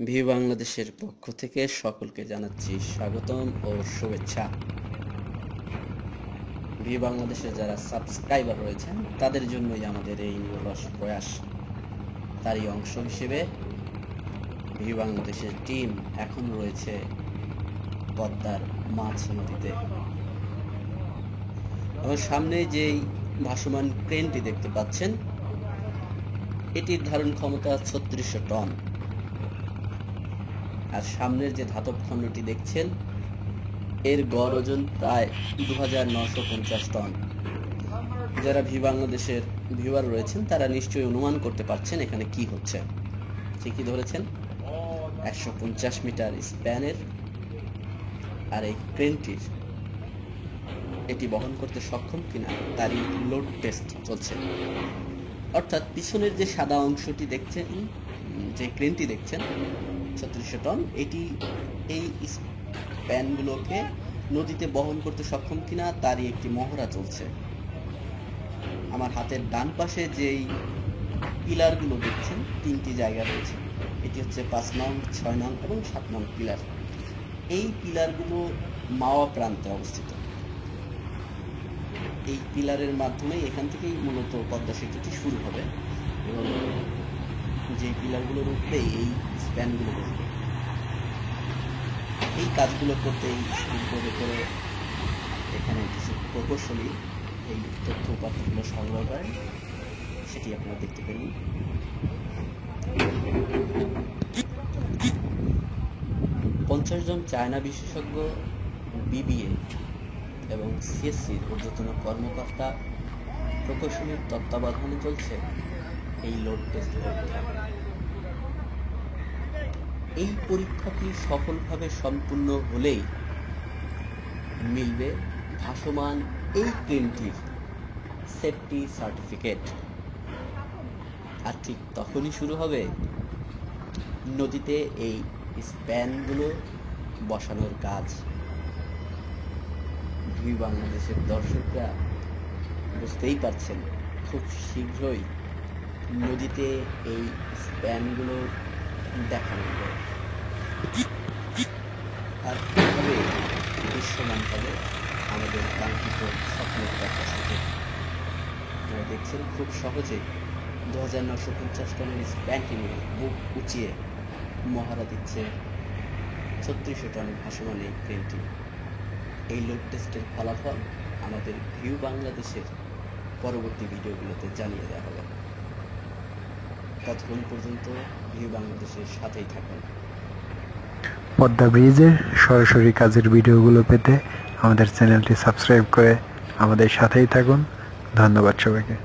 View বাংলাদেশের পক্ষ থেকে সকলকে জানাচ্ছি স্বাগতম ও শুভেচ্ছা। ভিউ বাংলাদেশের যারা সাবস্ক্রাইবার রয়েছেন তাদের জন্যই আমাদের এই নিরলস প্রয়াস। তারই অংশ হিসেবে ভিউ বাংলাদেশের টিম এখন রয়েছে পদ্মার মাছ নদীতে। আমার সামনে যেই ভাসমান ক্রেনটি দেখতে পাচ্ছেন, এটির ধারণ ক্ষমতা 3600 টন। আর সামনের যে ধাতব খণ্ডটি দেখছেন, এর গড় ওজন প্রায় 2950 টন। যারা ভিউ বাংলাদেশের ভিউয়ার রয়েছেন তারা নিশ্চয়ই অনুমান করতে পারছেন এখানে কি হচ্ছে। ঠিকই ধরেছেন, 150 মিটার স্প্যানের আর এই ক্রেনটির এটি বহন করতে সক্ষম কিনা তারই লোড টেস্ট চলছে। অর্থাৎ পিছনের যে সাদা অংশটি দেখছেন, যে ক্রেনটি দেখছেন 3600 টন, এটি এই স্প্যানগুলোকে নদীতে বহন করতে সক্ষম কিনা তারই একটি মহড়া চলছে। আমার হাতের ডান পাশে যেই পিলারগুলো দেখছেন, 3টি জায়গা রয়েছে। এটি হচ্ছে 5 নং, 6 নং এবং 7 নং পিলার। এই পিলারগুলো মাওয়া প্রান্তে অবস্থিত। এই পিলারের মাধ্যমে এখান থেকেই মূলত পদ্মা সেতুটি শুরু হবে এবং যে পিলারগুলোর উপরে এই স্প্যানগুলো বসবে। এই কাজগুলো করতে এই স্পিডবোর্ডে করে এখানে কিছু প্রকৌশলী এই তথ্য উপাত্তগুলো সংগ্রহ করেন, সেটি আপনারা দেখতে পেলেন। 50 জন চায়না বিশেষজ্ঞ, বিবিএ এবং সিএসসির ঊর্ধ্বতন কর্মকর্তা প্রকৌশলীর তত্ত্বাবধানে চলছে এই লোড টেস্ট পরীক্ষা। এই পরীক্ষাটি সফলভাবে সম্পূর্ণ হলেই মিলবে ভাসমান এই ক্রেনটির সেফটি সার্টিফিকেট। আর ঠিক তখনই শুরু হবে নদীতে এই স্প্যানগুলো বসানোর কাজ। ভিউ বাংলাদেশের দর্শকরা বুঝতেই পারছেন, খুব শীঘ্রই নদীতে এই স্প্যানগুলো দেখানো হবে। আর কিভাবে দৃশ্যমান হবে আমাদের কাঙ্ক্ষিত স্বপ্নের পদ্মা সেতু। আপনারা দেখছেন খুব সহজেই 2950 টনের স্প্যানটি নিয়ে বুক উঁচিয়ে মহড়া দিচ্ছে 3600 টনের ভাসমান এই ক্রেনটি। এই লোড টেস্টের ফলাফল আমাদের ভিউ বাংলাদেশের পরবর্তী ভিডিওগুলোতে জানিয়ে দেওয়া হবে। ততক্ষণ পর্যন্ত ভিউ বাংলাদেশের সাথেই থাকুন। পদ্মা ব্রিজের সরাসরি কাজের ভিডিওগুলো পেতে আমাদের চ্যানেলটি সাবস্ক্রাইব করে আমাদের সাথেই থাকুন। ধন্যবাদ সবাইকে।